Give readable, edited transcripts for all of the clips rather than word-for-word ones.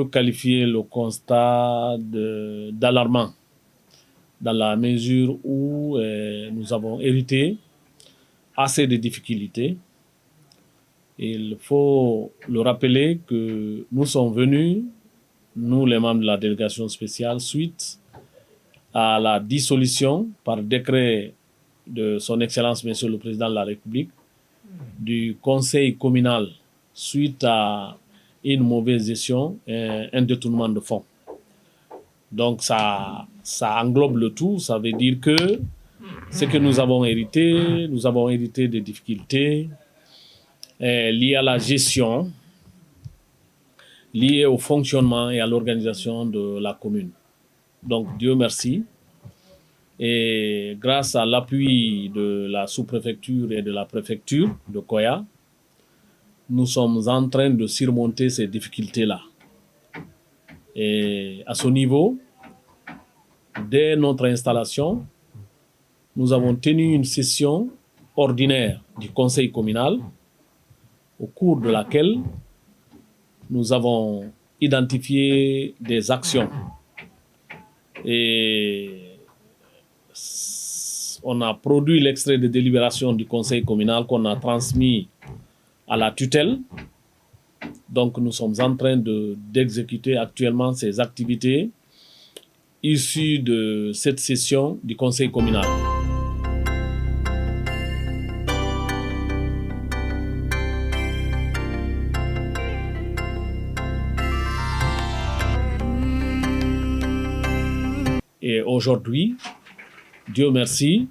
peut qualifier le constat d'alarmant, dans la mesure où nous avons hérité assez de difficultés. Il faut le rappeler que nous sommes venus, nous les membres de la délégation spéciale, suite à la dissolution par décret de son Excellence, Monsieur le Président de la République, du Conseil communal suite à une mauvaise gestion et un détournement de fonds. Donc ça englobe le tout, ça veut dire que ce que nous avons hérité des difficultés liées à la gestion, liées au fonctionnement et à l'organisation de la commune. Donc Dieu merci. Et grâce à l'appui de la sous-préfecture et de la préfecture de Koya, nous sommes en train de surmonter ces difficultés-là. Et à ce niveau, dès notre installation, nous avons tenu une session ordinaire du conseil communal au cours de laquelle nous avons identifié des actions. Et on a produit l'extrait de délibération du conseil communal qu'on a transmis à la tutelle. Donc nous sommes en train d'exécuter actuellement ces activités issues de cette session du conseil communal. Et aujourd'hui, Dieu merci,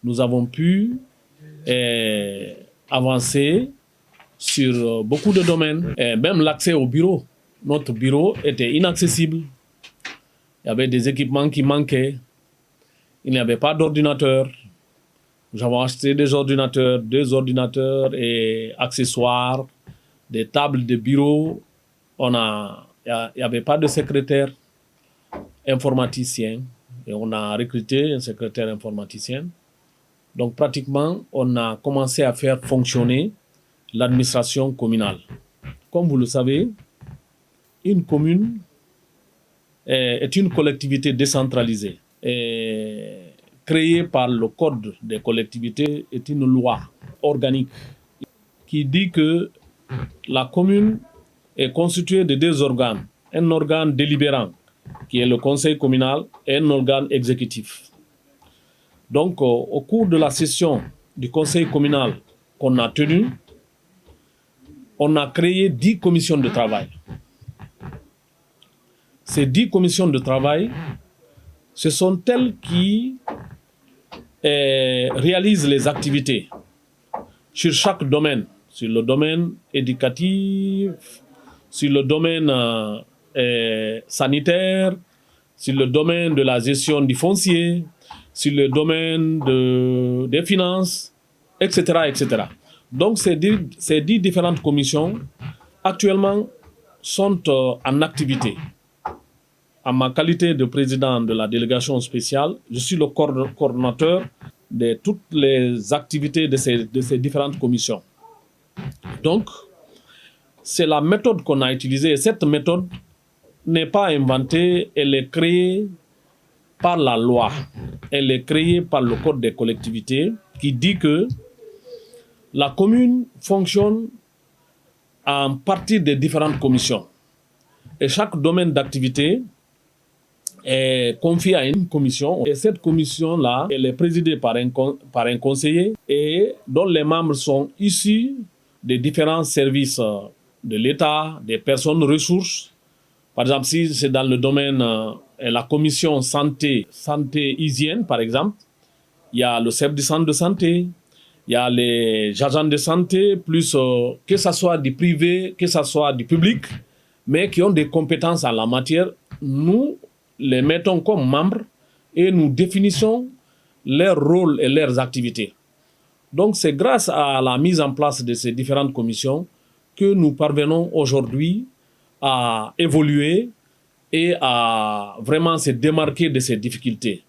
nous avons pu avancer sur beaucoup de domaines. Et même l'accès au bureau. Notre bureau était inaccessible. Il y avait des équipements qui manquaient. Il n'y avait pas d'ordinateur. Nous avons acheté des ordinateurs et accessoires, des tables de bureau. Il n'y avait pas de secrétaire informaticien. Et on a recruté un secrétaire informaticien. Donc pratiquement, on a commencé à faire fonctionner l'administration communale. Comme vous le savez, une commune est une collectivité décentralisée. Et créée par le Code des collectivités est une loi organique qui dit que la commune est constituée de deux organes. Un organe délibérant, qui est le conseil communal, et un organe exécutif. Donc, au cours de la session du conseil communal qu'on a tenue, on a créé 10 commissions de travail. Ces 10 commissions de travail, ce sont elles qui réalisent les activités sur chaque domaine, sur le domaine éducatif, sur le domaine sanitaire, sur le domaine de la gestion du foncier, sur le domaine des finances, etc., etc. Donc ces 10 différentes commissions, actuellement, sont en activité. En ma qualité de président de la délégation spéciale, je suis le coordonnateur de toutes les activités de ces différentes commissions. Donc, c'est la méthode qu'on a utilisée. Et cette méthode n'est pas inventée, elle est créée par la loi. Elle est créée par le Code des collectivités qui dit que la commune fonctionne en partie des différentes commissions. Et chaque domaine d'activité est confié à une commission. Et cette commission-là, elle est présidée par un conseiller et dont les membres sont issus des différents services de l'État, des personnes ressources. Par exemple, si c'est dans le domaine la commission santé, hygiène, par exemple, il y a le chef du centre de santé, il y a les agents de santé, plus que ce soit du privé, que ce soit du public, mais qui ont des compétences en la matière. Nous les mettons comme membres et nous définissons leur rôle et leurs activités. Donc c'est grâce à la mise en place de ces différentes commissions que nous parvenons aujourd'hui à évoluer et à vraiment se démarquer de ces difficultés.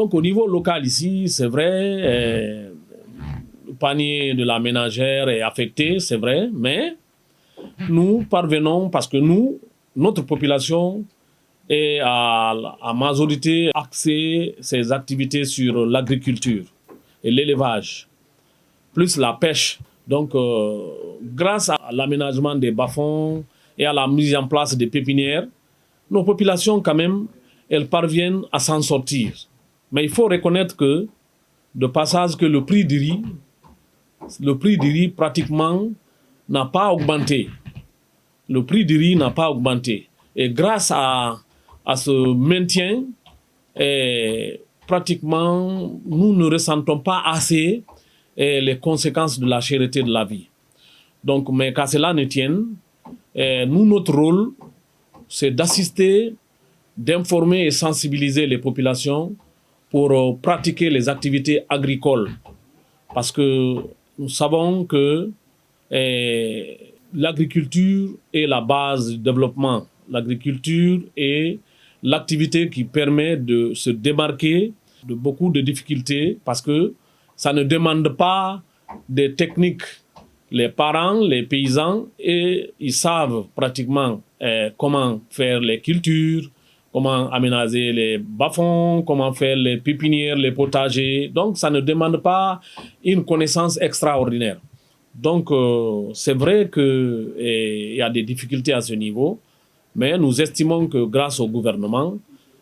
Donc au niveau local ici, c'est vrai, le panier de la ménagère est affecté, c'est vrai, mais nous parvenons, parce que notre population est à majorité axée ses activités sur l'agriculture et l'élevage, plus la pêche. Donc, grâce à l'aménagement des bas-fonds et à la mise en place des pépinières, nos populations, quand même, elles parviennent à s'en sortir. Mais il faut reconnaître que, de passage, que le prix du riz pratiquement n'a pas augmenté. Le prix du riz n'a pas augmenté. Et grâce à ce maintien, pratiquement, nous ne ressentons pas assez les conséquences de la cherté de la vie. Donc, mais qu'à cela ne tienne, nous, notre rôle, c'est d'assister, d'informer et sensibiliser les populations pour pratiquer les activités agricoles. Parce que nous savons que l'agriculture est la base du développement. L'agriculture est l'activité qui permet de se démarquer de beaucoup de difficultés parce que ça ne demande pas des techniques. Les parents, les paysans, ils savent pratiquement comment faire les cultures, comment aménager les bas-fonds, comment faire les pépinières, les potagers. Donc, ça ne demande pas une connaissance extraordinaire. Donc, c'est vrai qu'il y a des difficultés à ce niveau, mais nous estimons que grâce au gouvernement,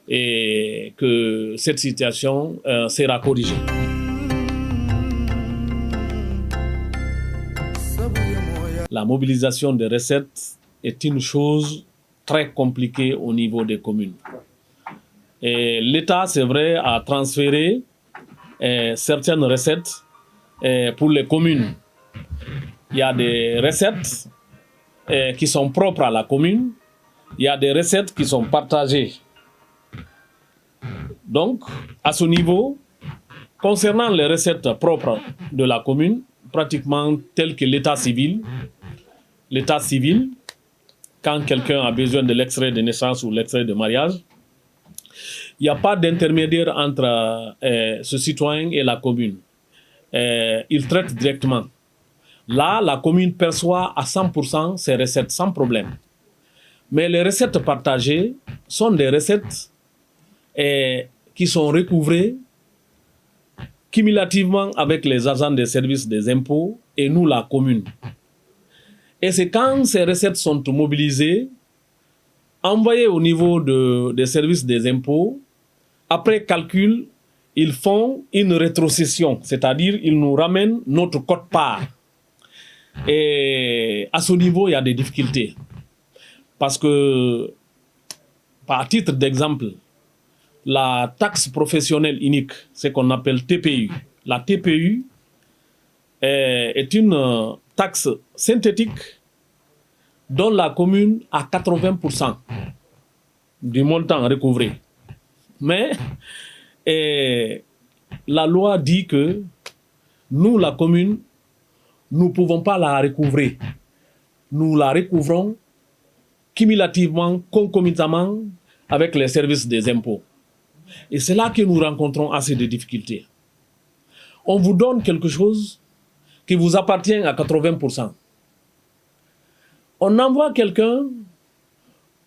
que cette situation sera corrigée. La mobilisation des recettes est une chose très compliquée au niveau des communes. L'État, c'est vrai, a transféré certaines recettes pour les communes. Il y a des recettes qui sont propres à la commune. Il y a des recettes qui sont partagées. Donc, à ce niveau, concernant les recettes propres de la commune, pratiquement telles que l'état civil, quand quelqu'un a besoin de l'extrait de naissance ou l'extrait de mariage, il n'y a pas d'intermédiaire entre ce citoyen et la commune. Il traite directement. Là, la commune perçoit à 100% ses recettes sans problème. Mais les recettes partagées sont des recettes qui sont recouvrées cumulativement avec les agents des services des impôts et nous, la commune. Et c'est quand ces recettes sont mobilisées, envoyées au niveau des services des impôts, après calcul, ils font une rétrocession, c'est-à-dire ils nous ramènent notre quote-part. Et à ce niveau, il y a des difficultés. Parce que, par titre d'exemple, la taxe professionnelle unique, ce qu'on appelle TPU. La TPU est une taxe synthétique dont la commune a 80% du montant recouvré. Mais la loi dit que nous, la commune, nous ne pouvons pas la recouvrer. Nous la recouvrons cumulativement, concomitamment avec les services des impôts. Et c'est là que nous rencontrons assez de difficultés. On vous donne quelque chose qui vous appartient à 80%. On envoie quelqu'un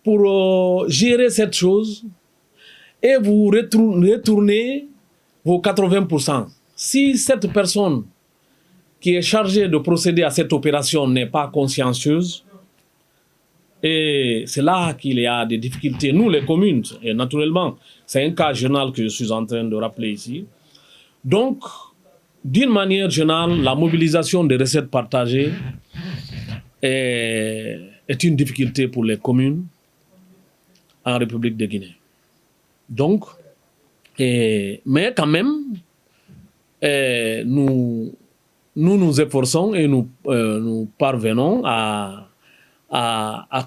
pour gérer cette chose et vous retournez vos 80%. Si cette personne qui est chargée de procéder à cette opération n'est pas consciencieuse, et c'est là qu'il y a des difficultés. Nous, les communes, et naturellement, c'est un cas général que je suis en train de rappeler ici. Donc, d'une manière générale, la mobilisation des recettes partagées est une difficulté pour les communes en République de Guinée. Donc, mais quand même, nous efforçons et nous parvenons à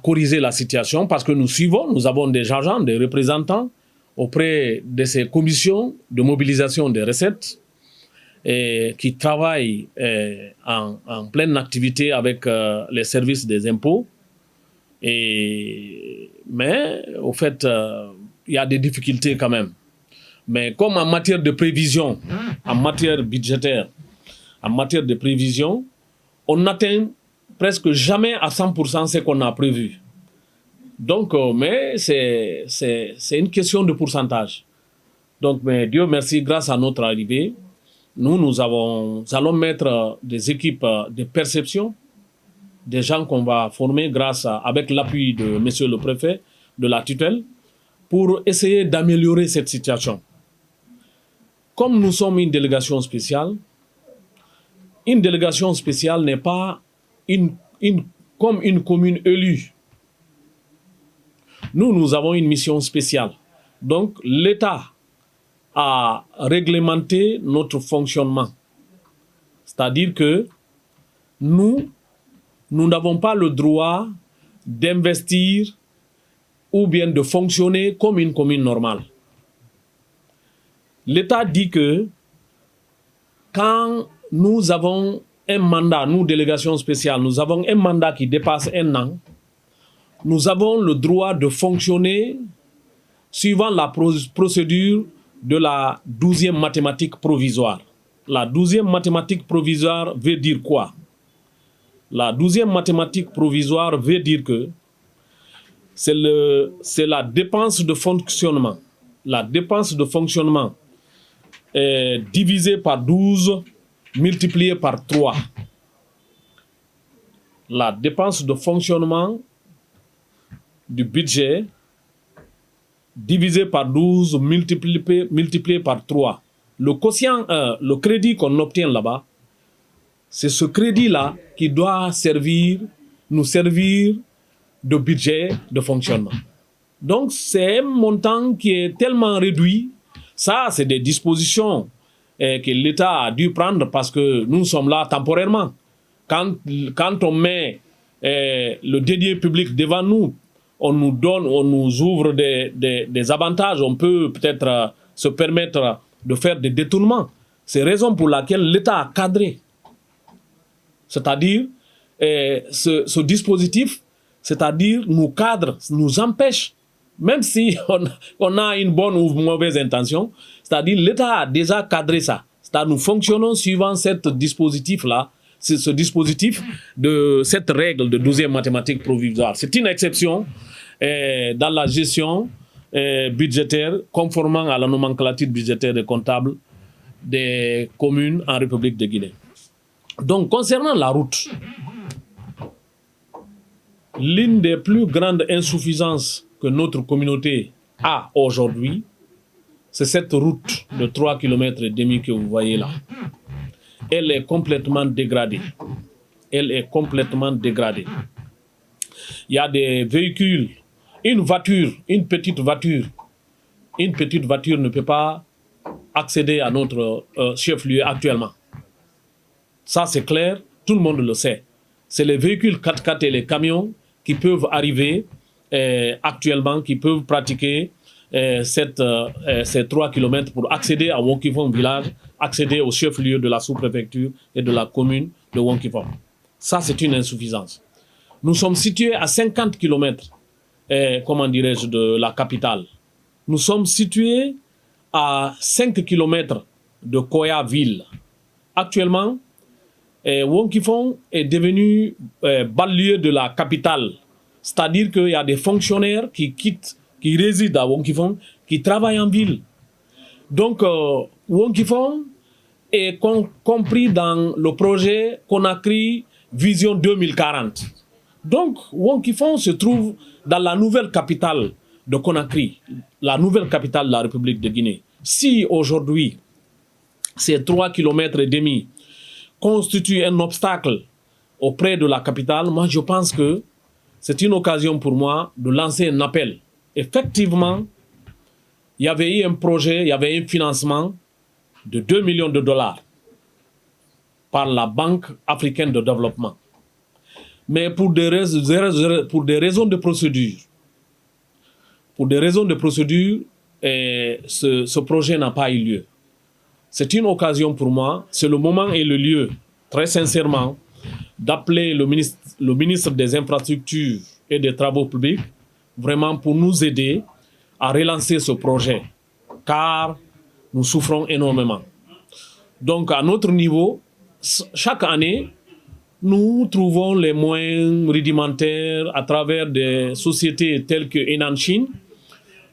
corriger la situation parce que nous avons des agents, des représentants auprès de ces commissions de mobilisation des recettes qui travaillent en pleine activité avec les services des impôts. Mais au fait, il y a des difficultés quand même. Mais comme en matière de prévision, en matière budgétaire, en matière de prévision, on n'atteint presque jamais à 100% ce qu'on a prévu. Donc, mais c'est une question de pourcentage. Donc, mais Dieu merci, grâce à notre arrivée, nous allons mettre des équipes de perception, des gens qu'on va former avec l'appui de monsieur le préfet de la tutelle, pour essayer d'améliorer cette situation. Comme nous sommes une délégation spéciale n'est pas comme une commune élue. Nous avons une mission spéciale. Donc, l'État a réglementé notre fonctionnement. C'est-à-dire que nous n'avons pas le droit d'investir ou bien de fonctionner comme une commune normale. L'État dit que quand nous avons un mandat, nous, délégation spéciale, nous avons un mandat qui dépasse 1 an, nous avons le droit de fonctionner suivant la procédure de la 12e mathématique provisoire. La 12e mathématique provisoire veut dire quoi? La 12e mathématique provisoire veut dire que c'est la dépense de fonctionnement. La dépense de fonctionnement est divisée par 12 multiplié par 3. La dépense de fonctionnement du budget divisé par 12 multiplié par 3. Le quotient, le crédit qu'on obtient là-bas, c'est ce crédit-là qui doit nous servir de budget de fonctionnement. Donc, c'est un montant qui est tellement réduit. Ça, c'est des dispositions que l'État a dû prendre parce que nous sommes là temporairement. Quand on met le denier public devant nous, on nous ouvre des avantages, on peut peut-être se permettre de faire des détournements. C'est la raison pour laquelle l'État a cadré. C'est-à-dire, ce dispositif, c'est-à-dire nous cadre, nous empêche, même si on a une bonne ou mauvaise intention, c'est-à-dire l'État a déjà cadré ça. C'est-à-dire nous fonctionnons suivant ce dispositif-là, ce dispositif de cette règle de 12e mathématique provisoire. C'est une exception dans la gestion budgétaire, conformément à la nomenclature budgétaire et comptable des communes en République de Guinée. Donc, concernant la route, l'une des plus grandes insuffisances que notre communauté a aujourd'hui, c'est cette route de 3,5 km que vous voyez là. Elle est complètement dégradée. Elle est complètement dégradée. Il y a des véhicules, une petite voiture ne peut pas accéder à notre chef-lieu actuellement. Ça, c'est clair, tout le monde le sait. C'est les véhicules 4x4 et les camions qui peuvent arriver actuellement, qui peuvent pratiquer ces 3 km pour accéder à Wonkifong village, accéder au chef-lieu de la sous-préfecture et de la commune de Wonkifong. Ça, c'est une insuffisance. Nous sommes situés à 50 km, de la capitale. Nous sommes situés à 5 km de Koya ville. Actuellement, Wonkifong est devenu banlieue de la capitale. C'est-à-dire qu'il y a des fonctionnaires qui résident à Wonkifong, qui travaillent en ville. Donc, Wonkifong est compris dans le projet Conakry Vision 2040. Donc, Wonkifong se trouve dans la nouvelle capitale de Conakry, la nouvelle capitale de la République de Guinée. Si aujourd'hui, ces 3,5 km constituent un obstacle auprès de la capitale, moi je pense que c'est une occasion pour moi de lancer un appel. Effectivement, il y avait eu un projet, il y avait un financement de 2 millions de dollars par la Banque africaine de développement. Mais pour des raisons de procédure, ce projet n'a pas eu lieu. C'est une occasion pour moi, c'est le moment et le lieu, très sincèrement, d'appeler le ministre des Infrastructures et des Travaux publics, vraiment pour nous aider à relancer ce projet. Car nous souffrons énormément. Donc, à notre niveau, chaque année, nous trouvons les moyens rudimentaires à travers des sociétés telles que Henan Chine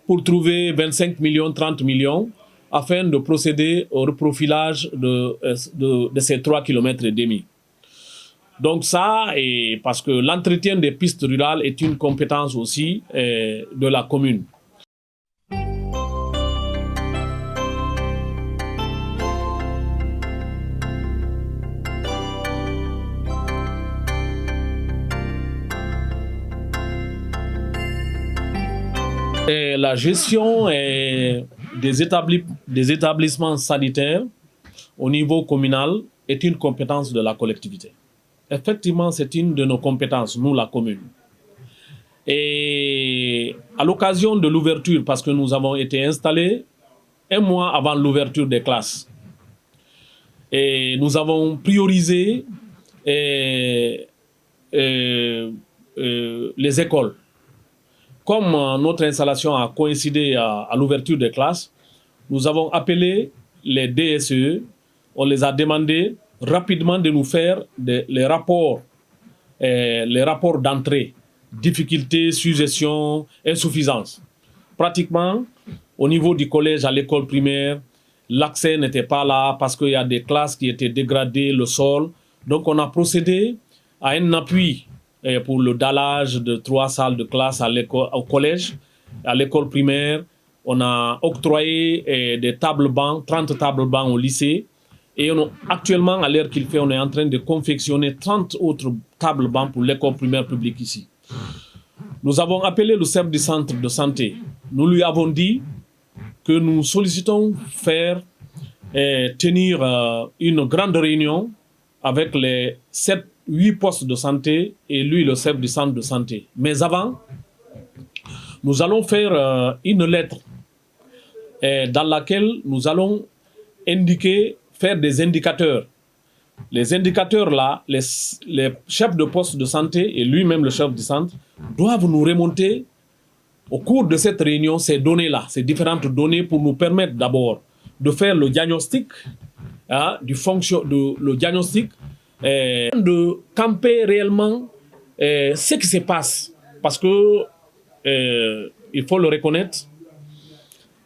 pour trouver 25 millions, 30 millions afin de procéder au reprofilage de ces 3,5 km. Donc ça, et parce que l'entretien des pistes rurales est une compétence aussi de la commune. Et la gestion des établissements sanitaires au niveau communal est une compétence de la collectivité. Effectivement, c'est une de nos compétences, nous, la commune. Et à l'occasion de l'ouverture, parce que nous avons été installés un mois avant l'ouverture des classes, et nous avons priorisé les écoles. Comme notre installation a coïncidé à l'ouverture des classes, nous avons appelé les DSE, on les a demandé rapidement de nous faire les rapports d'entrée, difficultés, suggestions, insuffisances. Pratiquement, au niveau du collège à l'école primaire, l'accès n'était pas là parce qu'il y a des classes qui étaient dégradées, le sol. Donc on a procédé à un appui pour le dallage de 3 salles de classe au collège, à l'école primaire. On a octroyé des tables-bancs, 30 tables-bancs au lycée. Et actuellement, à l'heure qu'il fait, on est en train de confectionner 30 autres tables-bancs pour l'école primaire publique ici. Nous avons appelé le chef du centre de santé. Nous lui avons dit que nous sollicitons tenir une grande réunion avec les 7-8 postes de santé et lui, le chef du centre de santé. Mais avant, nous allons faire une lettre dans laquelle nous allons faire des indicateurs. Les indicateurs là, les chefs de poste de santé et lui-même le chef du centre doivent nous remonter au cours de cette réunion ces données-là, ces différentes données pour nous permettre d'abord de faire le diagnostic, le diagnostic, de camper réellement ce qui se passe. Parce que il faut le reconnaître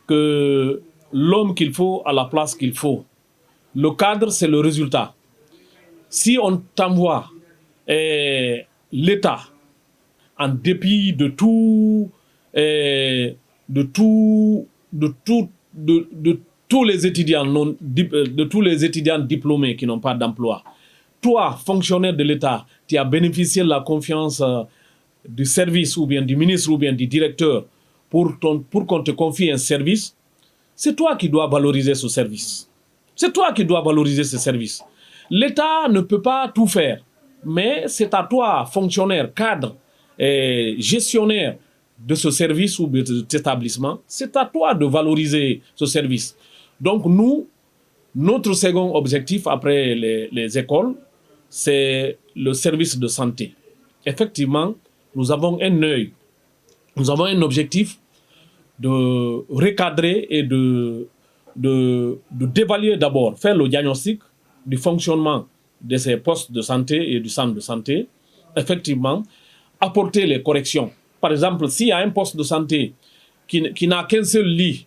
que l'homme qu'il faut à la place qu'il faut. Le cadre, c'est le résultat. Si on t'envoie l'État, en dépit de tous les étudiants diplômés qui n'ont pas d'emploi, toi, fonctionnaire de l'État, tu as bénéficié de la confiance du service ou bien du ministre ou bien du directeur pour qu'on te confie un service, c'est toi qui dois valoriser ce service. C'est toi qui dois valoriser ce service. L'État ne peut pas tout faire, mais c'est à toi, fonctionnaire, cadre, gestionnaire de ce service ou de cet établissement, c'est à toi de valoriser ce service. Donc nous, notre second objectif après les écoles, c'est le service de santé. Effectivement, nous avons un œil, nous avons un objectif de recadrer et d'évaluer d'abord, faire le diagnostic du fonctionnement de ces postes de santé et du centre de santé, effectivement, apporter les corrections. Par exemple, s'il y a un poste de santé qui n'a qu'un seul lit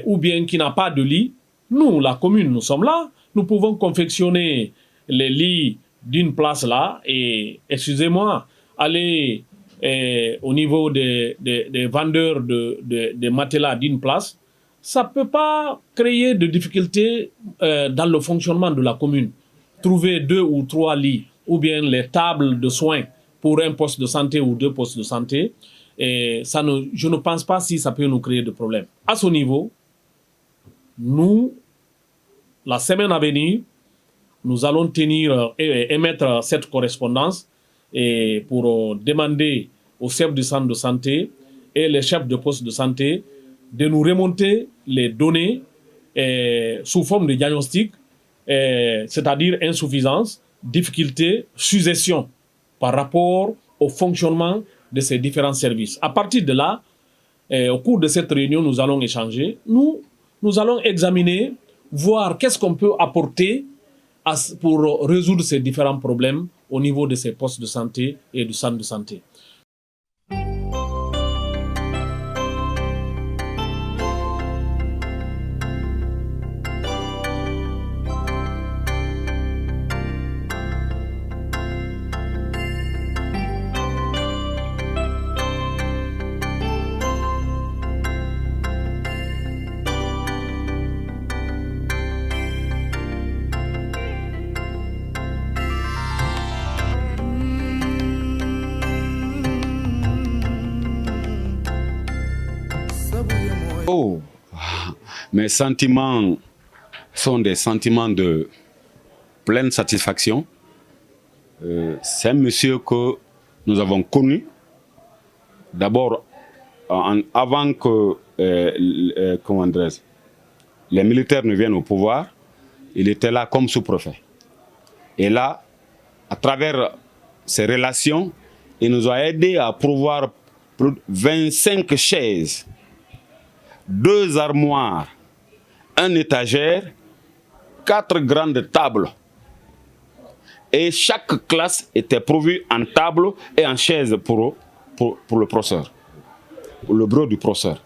ou bien qui n'a pas de lit, nous, la commune, nous sommes là, nous pouvons confectionner les lits d'une place là et, excusez-moi, aller au niveau des vendeurs de matelas d'une place. Ça ne peut pas créer de difficultés dans le fonctionnement de la commune. Trouver 2 ou 3 lits ou bien les tables de soins pour un poste de santé ou 2 postes de santé, je ne pense pas si ça peut nous créer de problèmes. À ce niveau, nous, la semaine à venir, nous allons émettre cette correspondance pour demander aux chefs du centre de santé et les chefs de poste de santé de nous remonter les données sous forme de diagnostic, c'est-à-dire insuffisance, difficulté, suggestion par rapport au fonctionnement de ces différents services. À partir de là, au cours de cette réunion, nous allons échanger. Nous, nous allons examiner, voir qu'est-ce qu'on peut apporter pour résoudre ces différents problèmes au niveau de ces postes de santé et du centre de santé. Oh, mes sentiments sont des sentiments de pleine satisfaction. C'est un monsieur que nous avons connu d'abord avant que les militaires ne viennent au pouvoir. Il était là comme sous-préfet. Et là, à travers ses relations, il nous a aidés à pourvoir plus de 25 chaises, 2 armoires, 1 étagère, 4 grandes tables. Et chaque classe était pourvue en table et en chaise pour le professeur, pour le bureau du professeur.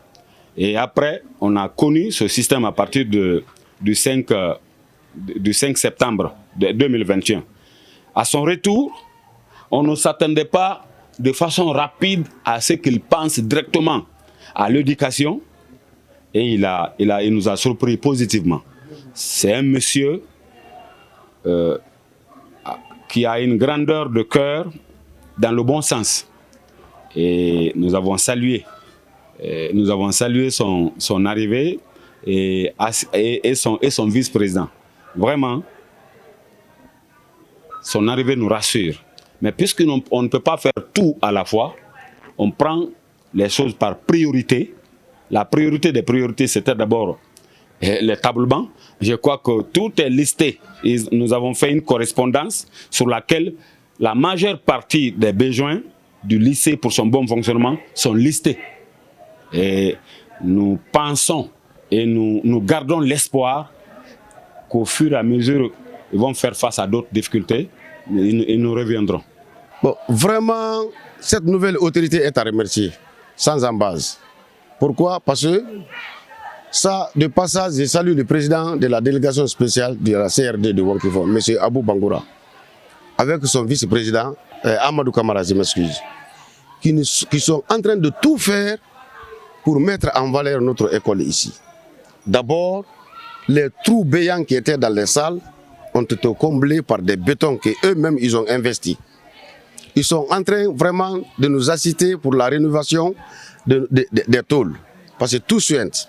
Et après, on a connu ce système à partir du 5 septembre 2021. À son retour, on ne s'attendait pas de façon rapide à ce qu'il pense directement à l'éducation. Et il nous a surpris positivement. C'est un monsieur qui a une grandeur de cœur dans le bon sens. Et nous avons salué son arrivée et son vice-président. Vraiment, son arrivée nous rassure. Mais puisqu'on ne peut pas faire tout à la fois, on prend les choses par priorité. La priorité des priorités, c'était d'abord les tables bancs. Je crois que tout est listé. Nous avons fait une correspondance sur laquelle la majeure partie des besoins du lycée pour son bon fonctionnement sont listés. Et nous pensons et nous gardons l'espoir qu'au fur et à mesure ils vont faire face à d'autres difficultés, ils nous reviendront. Bon, vraiment, cette nouvelle autorité est à remercier, sans embase. Pourquoi? Parce que ça, de passage, je salue le président de la délégation spéciale de la CRD de Wonkifo, M. Abou Bangoura, avec son vice-président, Amadou Kamara, je m'excuse, qui sont en train de tout faire pour mettre en valeur notre école ici. D'abord, les trous béants qui étaient dans les salles ont été comblés par des bétons qu'eux-mêmes ils ont investis. Ils sont en train vraiment de nous assister pour la rénovation des tôles. Parce que tout suinte.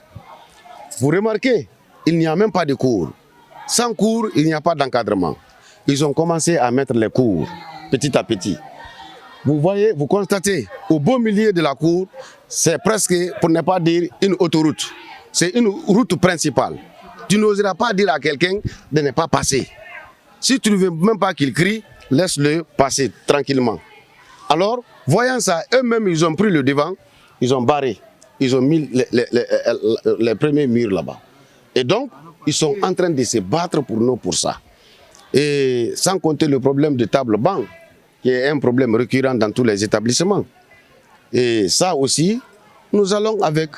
Vous remarquez, il n'y a même pas de cours. Sans cours, il n'y a pas d'encadrement. Ils ont commencé à mettre les cours, petit à petit. Vous voyez, vous constatez, au beau milieu de la cour, c'est presque, pour ne pas dire, une autoroute. C'est une route principale. Tu n'oseras pas dire à quelqu'un de ne pas passer. Si tu ne veux même pas qu'il crie, laisse-le passer tranquillement. Alors, voyant ça, eux-mêmes, ils ont pris le devant, ils ont barré, ils ont mis les premiers murs là-bas. Et donc, ils sont en train de se battre pour nous pour ça. Et sans compter le problème de table-banc, qui est un problème récurrent dans tous les établissements. Et ça aussi, nous allons avec